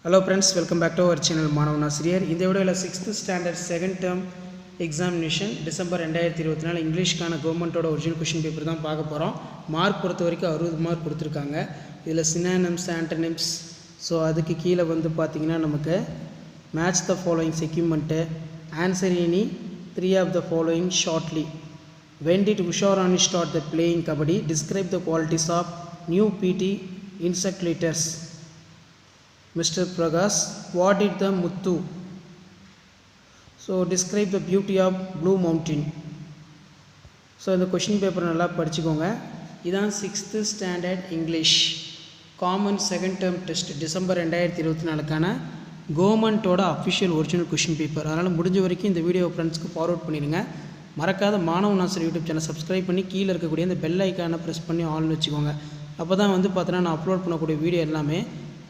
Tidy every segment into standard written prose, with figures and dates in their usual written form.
Hello friends, welcome back to our channel மாணவன் ஆசிரியர். இந்த வீடியோவில் 6th standard second term examination December 2024 இங்கிலீஷ்க்கான கவர்மெண்ட்டோட ஒரிஜினல் கொஷின் பேப்பர் தான் பார்க்க போகிறோம். மார்க் பொறுத்த வரைக்கும் 60 மார்க் கொடுத்துருக்காங்க. இதில் சினானிம்ஸ் ஆண்டனிம்ஸ், ஸோ அதுக்கு கீழே வந்து பார்த்திங்கன்னா நமக்கு match the following segment, answer any 3 of the following shortly, when did Usharani start the playing kabaddi, describe the qualities of new PT insect leaders, Mr. Prakash, what did the Muthu, so describe the beauty of Blue Mountain. So இந்த question paper நல்லா படிச்சுக்கோங்க. இதான் 6th standard English common second term test December 2024க்கான கவர்மெண்ட்டோட official original question paper. அதனால் முடிஞ்ச வரைக்கும் இந்த வீடியோ ஃப்ரெண்ட்ஸ்க்கு ஃபார்வர்ட் பண்ணிடுங்க. மறக்காத மாணவன் ஆசிரியர் யூடியூப் சேனல் சப்ஸ்கிரைப் பண்ணி கீழே இருக்கக்கூடிய இந்த பெல் ஐக்கானை ப்ரெஸ் பண்ணி ஆல்னு வச்சுக்கோங்க. அப்போ தான் வந்து பார்த்தோன்னா நான் அப்லோட் பண்ணக்கூடிய வீடியோ எல்லாமே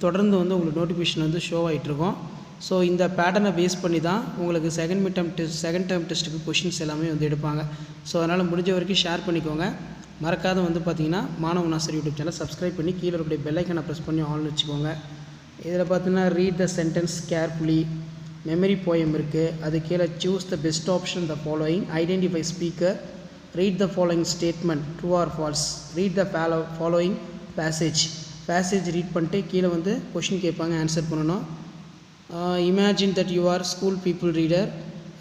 தொடர்ந்து வந்து உங்களுக்கு நோட்டிஃபிகேஷன் வந்து ஷோ ஆகிட்ருக்கோம். ஸோ இந்த பேட்டர்னை பேஸ் பண்ணி தான் உங்களுக்கு செகண்ட் டேர்ம் டெஸ்ட்டுக்கு கொஷின்ஸ் எல்லாமே வந்து எடுப்பாங்க. ஸோ அதனால் முடிஞ்ச வரைக்கும் ஷேர் பண்ணிக்கோங்க. மறக்காத வந்து பார்த்தீங்கன்னா மாணவன் ஆசிரியர் யூடியூப் சேனல் சப்ஸ்கிரைப் பண்ணி கீழே இருக்கக்கூடிய பெல் ஐக்கானை ப்ரெஸ் பண்ணி ஆல்னு வச்சுக்கோங்க. இதில் பார்த்தீங்கன்னா read the sentence carefully, memory poem இருக்குது. அது கீழே choose the best option the following, identify speaker, read the following statement true or false, read the following passage ரீட் பண்ணிட்டு கீழே வந்து கொஷின் கேட்பாங்க, ஆன்சர் பண்ணணும். Imagine that you are school pupil leader,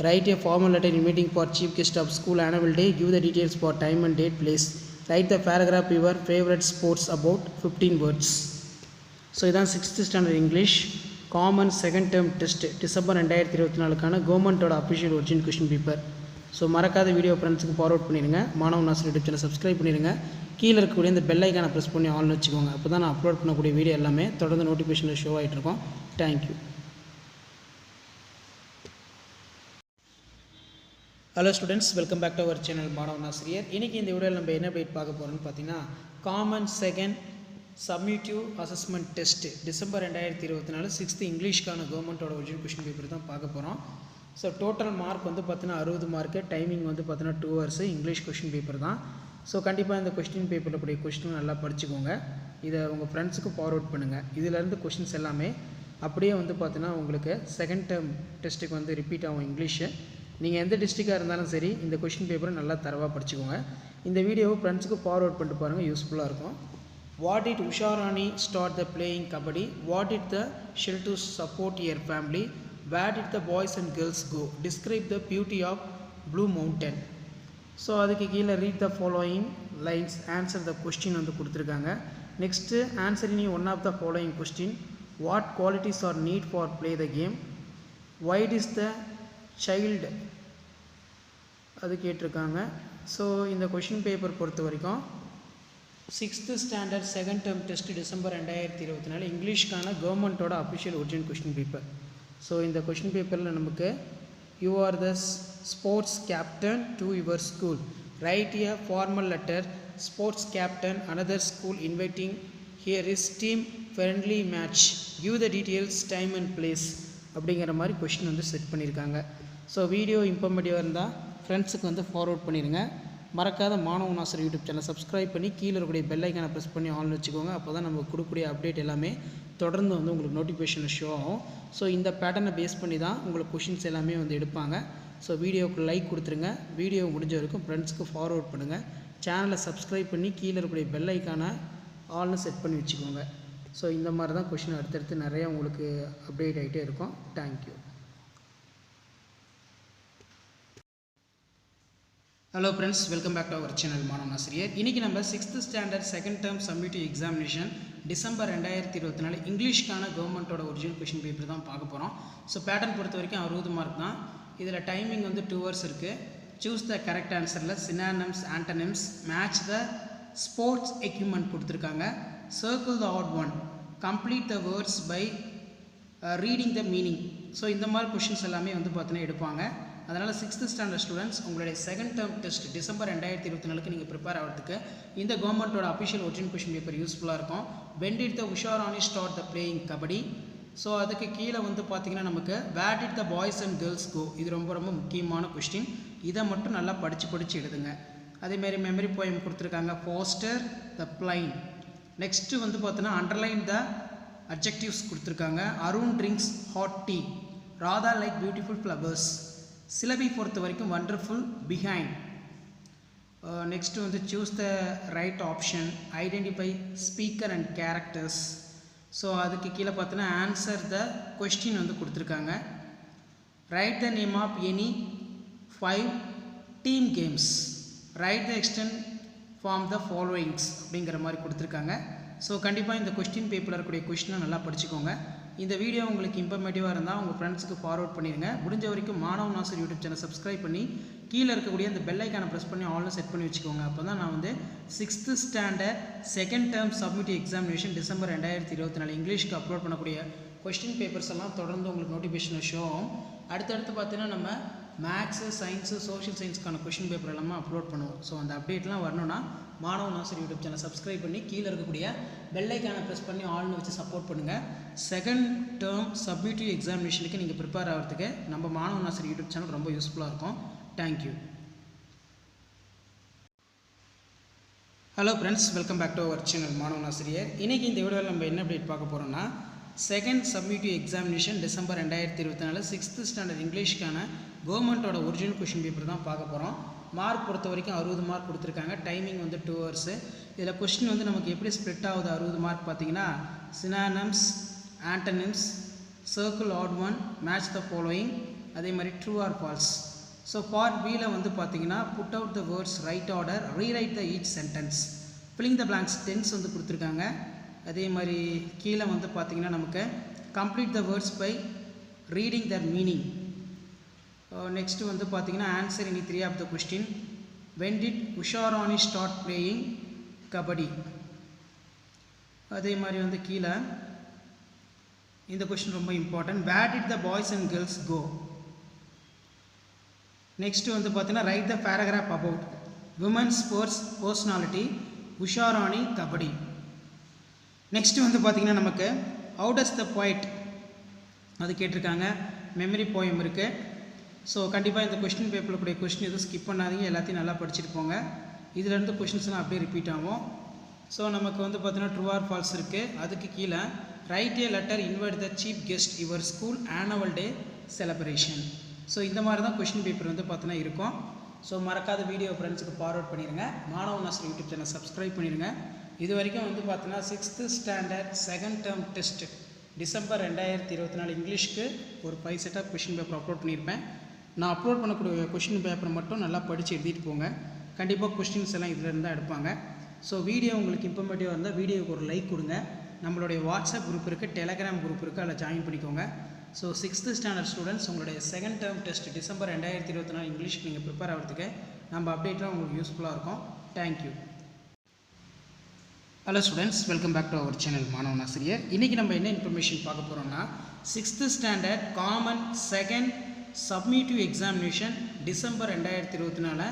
write a formal letter inviting for chief guest of school annual day, give the details for time and date place, write the paragraph your favourite sports about 15 words. So இதான் 6th standard English common second term test December 2024க்கான கவர்மெண்ட்டோட official original question paper. So மறக்காத video ஃப்ரெண்ட்ஸுக்கு forward பண்ணிடுங்க. மாணவன் ஆசிரியர் YouTube channel subscribe பண்ணிடுங்க. கீழே இருக்கக்கூடிய இந்த பெல் ஐக்கானை ப்ரெஸ் பண்ணி ஆல்னு வச்சுக்கோங்க. அப்போ தான் நான் அப்லோட் பண்ணக்கூடிய வீடியோ எல்லாமே தொடர்ந்து நோட்டிஃபிகேஷனில் ஷோ ஆகிட்ருக்கோம். Thank you. Hello students, welcome back to our channel Manavan Asiriyar. இன்றைக்கி இந்த வீடியோவில் நம்ம என்ன அப்டேட் பார்க்க போகிறோம்னு பார்த்தீங்கன்னா common second summative assessment test December 2024 6th இங்கிலீஷ்க்கான கவர்மெண்ட்டோட ஒரிஜினல் கொஷின் பேப்பர் தான் பார்க்க போகிறோம். ஸோ டோட்டல் மார்க் வந்து பார்த்தீங்கன்னா 60 மார்க்கு, டைமிங் வந்து பார்த்தீங்கன்னா 2 hours, இங்கிலீஷ் கொஷின் பேப்பர் தான். ஸோ கண்டிப்பாக இந்த கொஸ்டின் பேப்பரில் கூடிய கொஸ்டின் நல்லா படிச்சுக்கோங்க. இதை உங்கள் ஃப்ரெண்ட்ஸுக்கு ஃபார்வர்ட் பண்ணுங்கள். இதிலேருந்து கொஷின்ஸ் எல்லாமே அப்படியே வந்து பார்த்தீங்கன்னா உங்களுக்கு செகண்ட் டேர்ம் டெஸ்ட்டுக்கு வந்து ரிப்பீட் ஆகும் இங்கிலீஷு. நீங்கள் எந்த டிஸ்ட்ரிக்டாக இருந்தாலும் சரி இந்த கொஷின் பேப்பரை நல்லா தரவாக படிச்சுக்கோங்க. இந்த வீடியோவை ஃப்ரெண்ட்ஸுக்கு ஃபார்வர்ட் பண்ணிட்டு பாருங்கள், யூஸ்ஃபுல்லாக இருக்கும். What did Usharani start the playing kabaddi? What did the shell to support your family? Where did the boys and girls go? Describe the beauty of Blue Mountain. So அதுக்கு கீழே read the following lines, answer the question வந்து கொடுத்துருக்காங்க. Next answer any one of the following question, what qualities are need for play the game, white is the child, அது கேட்டிருக்காங்க. So இந்த question paper பொறுத்த வரைக்கும் 6th standard second term test December 2024 இங்கிலீஷ்க்கான கவர்மெண்ட்டோட official original question paper. So இந்த question பேப்பரில் நமக்கு you are the sports captain to your school, right a formal letter, sports captain another school inviting, here is team friendly match, give the details time and place அப்படிங்கிற மாதிரி question வந்து set பண்ணியிருக்காங்க. So video இன்ஃபர்மேட்டிவாக இருந்தால் ஃப்ரெண்ட்ஸுக்கு வந்து forward பண்ணிடுங்க. மறக்காத மாணவன் ஆசிரியர் யூடியூப் சேனல் சப்ஸ்கிரைப் பண்ணி கீழே இருக்கக்கூடிய பெல் ஐக்கானை ப்ரெஸ் பண்ணி ஆல்னு வச்சுக்கோங்க. அப்போ தான் நம்ம கொடுக்கக்கூடிய அப்டேட் எல்லாமே தொடர்ந்து வந்து உங்களுக்கு நோட்டிஃபிகேஷனில் ஷோ ஆகும். ஸோ இந்த பேட்டர்னை பேஸ் பண்ணி தான் உங்களுக்கு கொஷின்ஸ் எல்லாமே வந்து எடுப்பாங்க. ஸோ வீடியோவுக்கு லைக் கொடுத்துருங்க. வீடியோ முடிஞ்ச வரைக்கும் ஃப்ரெண்ட்ஸ்க்கு ஃபார்வர்ட் பண்ணுங்கள். சேனலை சப்ஸ்கிரைப் பண்ணி கீழே இருக்கக்கூடிய பெல் ஐக்கானை ஆல்னு செட் பண்ணி வச்சுக்கோங்க. ஸோ இந்த மாதிரி தான் கொஷின் அடுத்தடுத்து நிறையா உங்களுக்கு அப்டேட் ஆகிட்டே இருக்கும். Thank you. Hello friends, welcome back to our channel Manavan Asiriyar. இன்றைக்கி நம்ம 6th standard second term summative examination December 2024 இங்கிலீஷ்க்கான கவர்மெண்ட்டோட ஒரிஜினல் கொஷின் பேப்பர் தான் பார்க்க போகிறோம். ஸோ பேட்டர்ன் பொறுத்த வரைக்கும் 60 மார்க் தான். இதில் டைமிங் வந்து 2 hours இருக்குது. சூஸ் த கரெக்ட் ஆன்சரில் synonyms antonyms, match the sports equipment கொடுத்துருக்காங்க, circle the odd one, complete the words by reading the meaning. So இந்த மாதிரி கொஷின்ஸ் எல்லாமே வந்து பார்த்தீங்கன்னா எடுப்பாங்க. அதனால் 6th ஸ்டாண்டர்ட் ஸ்டூடெண்ட்ஸ் உங்களுடைய செகண்ட் டேர்ம் டெஸ்ட் டிசம்பர் 2024 நீங்கள் ப்ரிப்பேர் ஆகிறதுக்கு இந்த கவர்மெண்ட்டோட அஃபிஷியல் ஒரிஜினல் கொஷின் பேப்பர் யூஸ்ஃபுல்லாக இருக்கும். when did the Usharani start the playing kabaddi? So அதுக்கு கீழே வந்து பார்த்திங்கன்னா நமக்கு where did the boys and girls go? இது ரொம்ப ரொம்ப முக்கியமான கொஸ்டின். இதை மட்டும் நல்லா படித்து எழுதுங்க. அதேமாரி மெமரி போயம் கொடுத்துருக்காங்க, foster the plane. நெக்ஸ்ட்டு வந்து பார்த்தோன்னா அண்டர்லைன் த அட்ஜெக்டிவ்ஸ் கொடுத்துருக்காங்க. Arun drinks hot tea, Radha like beautiful flowers. சிலபி பொறுத்த வரைக்கும் வண்டர்ஃபுல், பிஹைண்ட். நெக்ஸ்ட்டு வந்து choose the right option, identify speaker and characters. So அதுக்கு கீழே பார்த்தோன்னா ஆன்சர் த கொஸ்டின் வந்து கொடுத்துருக்காங்க. Write the name of any 5 team games, write the extent form the followings அப்படிங்கிற மாதிரி கொடுத்துருக்காங்க. ஸோ கண்டிப்பாக இந்த கொஸ்டின் பேப்பரில் இருக்கக்கூடிய கொஸ்டினை நல்லா படிச்சுக்கோங்க. இந்த வீடியோ உங்களுக்கு இன்ஃபர்மேட்டிவாக இருந்தால் உங்கள் ஃப்ரெண்ட்ஸுக்கு ஃபார்வர்ட் பண்ணிடுங்க. முடிஞ்ச வரைக்கும் மாணவ நாசர் யூடியூப் சேனல் சப்ஸ்கிரைப் பண்ணி கீழே இருக்கக்கூடிய அந்த பெல் ஐக்கானை ப்ரெஸ் பண்ணி ஆல்னு செட் பண்ணி வச்சுக்கோங்க. அப்போ தான் நான் வந்து 6th standard second term summative examination December 2024 இங்கிலீஷ்க்கு அப்லோட் பண்ணக்கூடிய கொஸ்டின் பேப்பர்ஸ் எல்லாம் தொடர்ந்து உங்களுக்கு நோட்டிஃபிகேஷன் ஷோ ஆகும். அடுத்தடுத்து பார்த்தீங்கன்னா நம்ம மேக்ஸு, சயின்ஸு, சோஷியல் சயின்ஸ்க்கான கொஸ்டின் பேப்பர் எல்லாமே அப்லோட் பண்ணுவோம். ஸோ அந்த அப்டேட்லாம் வரணும்னா மாணவ நாசர் யூடியூப் சேனல் சப்ஸ்கிரைப் பண்ணி கீழே இருக்கக்கூடிய பெல் ஐக்கானை ப்ரெஸ் பண்ணி ஆல்னு வச்சு சப்போர்ட் பண்ணுங்கள். செகண்ட் டேர்ம் சப்மிட்டிவ் எக்ஸாமினேஷனுக்கு நீங்கள் ப்ரிப்பேர் ஆகிறதுக்கு நம்ம மாணவ நாசர் யூடியூப் சேனல் ரொம்ப யூஸ்ஃபுல்லாக இருக்கும். Thank you. Hello friends, welcome back to our channel மாணவ ஆசிரியர். இன்றைக்கி இந்த வீடியோவில் நம்ம என்ன அப்டேட் பார்க்க போகிறோம்னா second summative examination December 2024 6th standard இங்கிலீஷ்க்கான கவர்மெண்ட்டோட ஒரிஜினல் கொஷின் பேப்பர் தான் பார்க்க போகிறோம். மார்க் பொறுத்த வரைக்கும் 60 மார்க் கொடுத்துருக்காங்க. டைமிங் வந்து 2 hours. இதில் கொஸ்டின் வந்து நமக்கு எப்படி ஸ்ப்ளிட் ஆகுது 60 மார்க் பார்த்தீங்கன்னா synonyms, antonyms, circle odd one, match the following, அதே மாதிரி true or false. So part பியில் வந்து பார்த்தீங்கன்னா put out the words right order, rewrite the each sentence, filling the blanks tense வந்து கொடுத்துருக்காங்க. அதே மாதிரி கீழே வந்து பார்த்தீங்கன்னா நமக்கு complete the words by reading their meaning. Next வந்து பார்த்தீங்கன்னா answer any 3 of the question. When did Usharani start playing kabaddi. அதே மாதிரி வந்து கீழே இந்த கொஸ்டின் ரொம்ப important. Where did the boys and girls go. Next வந்து பார்த்தீங்கன்னா write the paragraph about women sports personality Usharani kabaddi. Next வந்து பார்த்திங்கன்னா நமக்கு ஹவு டஸ் த போய்ட் அது கேட்டிருக்காங்க. மெமரி போயம் இருக்குது. ஸோ கண்டிப்பாக இந்த கொஸ்டின் பேப்பரில் கூடிய கொஸ்டின் எதுவும் ஸ்கிப் பண்ணாதீங்க, எல்லாத்தையும் நல்லா படிச்சுட்டு போங்க. இதிலேருந்து கொஸ்டின்ஸ்லாம் அப்படியே ரிப்பீட் ஆகும். ஸோ நமக்கு வந்து பார்த்தீங்கன்னா ட்ரூ ஆர் ஃபால்ஸ் இருக்குது. அதுக்கு கீழே right A letter invite the chief guest your school annual day celebration. So இந்த மாதிரி தான் கொஸ்டின் பேப்பர் வந்து பார்த்தீங்கன்னா இருக்கும். ஸோ மறக்காத வீடியோ ஃப்ரெண்ட்ஸுக்கு ஃபார்வர்ட் பண்ணிடுங்க. மாணவ நாசர் யூடியூப் சேனல் சப்ஸ்கிரைப் பண்ணிடுங்க. இது வரைக்கும் வந்து பார்த்தீங்கன்னா 6th standard second term test December 2024 இங்கிலீஷ்க்கு ஒரு 5 set of question paper upload பண்ணியிருப்பேன். நான் அப்லோட் பண்ணக்கூடிய கொஷின் பேப்பரை மட்டும் நல்லா படித்து எழுதிட்டு போங்க. கண்டிப்பாக கொஸ்டின்ஸ் எல்லாம் இதில் இருந்தால் எடுப்பாங்க. ஸோ வீடியோ உங்களுக்கு இன்ஃபர்மேட்டிவாக இருந்தால் வீடியோவுக்கு ஒரு லைக் கொடுங்க. நம்மளுடைய வாட்ஸ்அப் குரூப் இருக்குது, டெலகிராம் குரூப் இருக்குது, அதில் ஜாயின் பண்ணிக்கோங்க. ஸோ 6th ஸ்டாண்டர்ட் ஸ்டூடெண்ட்ஸ் உங்களுடைய செகண்ட் டேர்ம் டெஸ்ட் டிசம்பர் 2024 இங்கிலீஷ்க்கு நீங்கள் ப்ரிப்பேர் ஆகிறதுக்கு நம்ம அப்டேட்லாம் உங்களுக்கு யூஸ்ஃபுல்லாக இருக்கும். Thank you. Hello students, welcome back to our channel மாணவ ஆசிரியர். இன்றைக்கி நம்ம என்ன இன்ஃபர்மேஷன் பார்க்க போகிறோம்னா 6th standard common second summative examination December 2024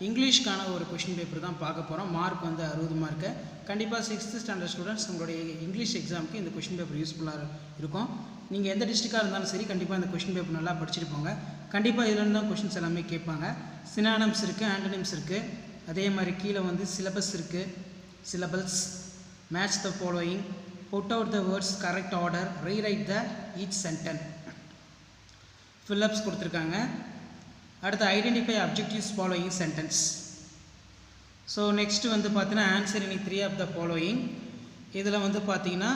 இங்கிலீஷ்க்கான ஒரு கொஷின் பேப்பர் தான் பார்க்க போகிறோம். மார்க் வந்து 60 மார்க்கு. கண்டிப்பாக 6th ஸ்டாண்டர்ட் ஸ்டூடெண்ட்ஸ் உங்களுடைய இங்கிலீஷ் எக்ஸாமுக்கு இந்த கொஷின் பேப்பர் யூஸ்ஃபுல்லாக இருக்கும். நீங்கள் எந்த டிஸ்ட்ரிக்டாக இருந்தாலும் சரி கண்டிப்பாக இந்த கொஷின் பேப்பர் நல்லா படிச்சுட்டு போங்க. கண்டிப்பாக இதில் தான் கொஷின்ஸ் எல்லாமே கேட்பாங்க. சினானம்ஸ் இருக்குது, ஆண்டனிம்ஸ் இருக்குது, அதே மாதிரி கீழே வந்து சிலபஸ் இருக்குது, syllabus, match the following, put out the words correct order, rewrite the each sentence, fill ups கொடுத்துருக்காங்க. அடுத்து identify objectives following sentence. So next வந்து பார்த்தீங்கன்னா answer any 3 of the following. இதில் வந்து பார்த்தீங்கன்னா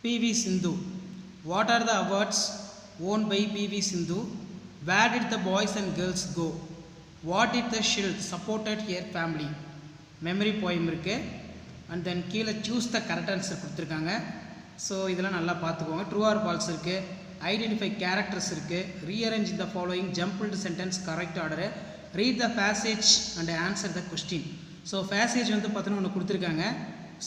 PV Sindhu, what are the awards won by PV Sindhu, where did the boys and girls go, what did the child supported her family. Memory poem இருக்குது. And then கீழே choose the correct answer கொடுத்துருக்காங்க. So இதெல்லாம் நல்லா பார்த்துக்கோங்க. True or false இருக்குது, identify characters இருக்குது, rearrange the following jumbled sentence correct order, read the passage and answer the question. So passage வந்து பார்த்தீங்கன்னா ஒன்று கொடுத்துருக்காங்க.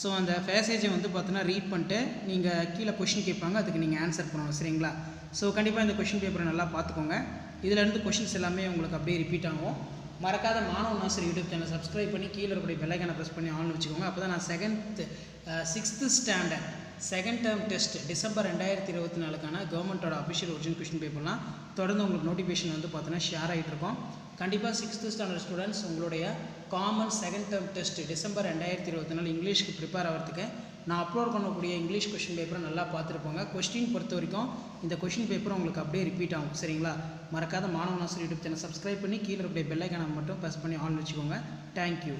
ஸோ அந்த பேசேஜை வந்து பார்த்தீங்கன்னா ரீட் பண்ணிட்டு நீங்கள் கீழே கொஷின் கேட்பாங்க, அதுக்கு நீங்கள் ஆன்சர் பண்ணணும். சரிங்களா? ஸோ கண்டிப்பாக இந்த கொஷின் பேப்பரை நல்லா பார்த்துக்கோங்க. இதிலேருந்து கொஷின்ஸ் எல்லாமே உங்களுக்கு அப்படியே ரிப்பீட் ஆகும். மறக்காத மாணவ நாசர் யூடியூப் சேனல் சப்ஸ்கிரைப் பண்ணி கீழே இருக்கக்கூடிய பெல் ஐக்கானை ப்ரெஸ் பண்ணி ஆன் வச்சுக்கோங்க. அப்போ தான் நான் 6th standard second term test December 2024 கவர்மெண்ட்டோட அஃபிஷியல் ஒரிஜினல் கொஷின் பேப்பர்லாம் தொடர்ந்து உங்களுக்கு நோட்டிஃபிகேஷன் வந்து பார்த்தீங்கன்னா ஷேர் ஆகிட்டு இருக்கோம். கண்டிப்பாக 6th ஸ்டாண்டர்ட் ஸ்டூடெண்ட்ஸ் உங்களுடைய common second term test December 2024 இங்கிலீஷ்க்கு ப்ரிப்பேர் ஆகிறதுக்கு நான் அப்லோட் பண்ணக்கூடிய இங்கிலீஷ் கொஷின் பேப்பரை நல்லா பார்த்துருப்போங்க. கொஸ்டின் பொறுத்த வரைக்கும் இந்த கொஷின் பேப்பர் உங்களுக்கு அப்படியே ரிப்பீட் ஆகும். சரிங்களா? மறக்காத மாணவன் ஆசிரியர் யூடியூப் சேனல் சப்ஸ்கிரைப் பண்ணி கீழே இருக்க பெல் ஐக்கானை மட்டும் ப்ரெஸ் பண்ணி ஆன் வச்சுக்கோங்க. தேங்க்யூ.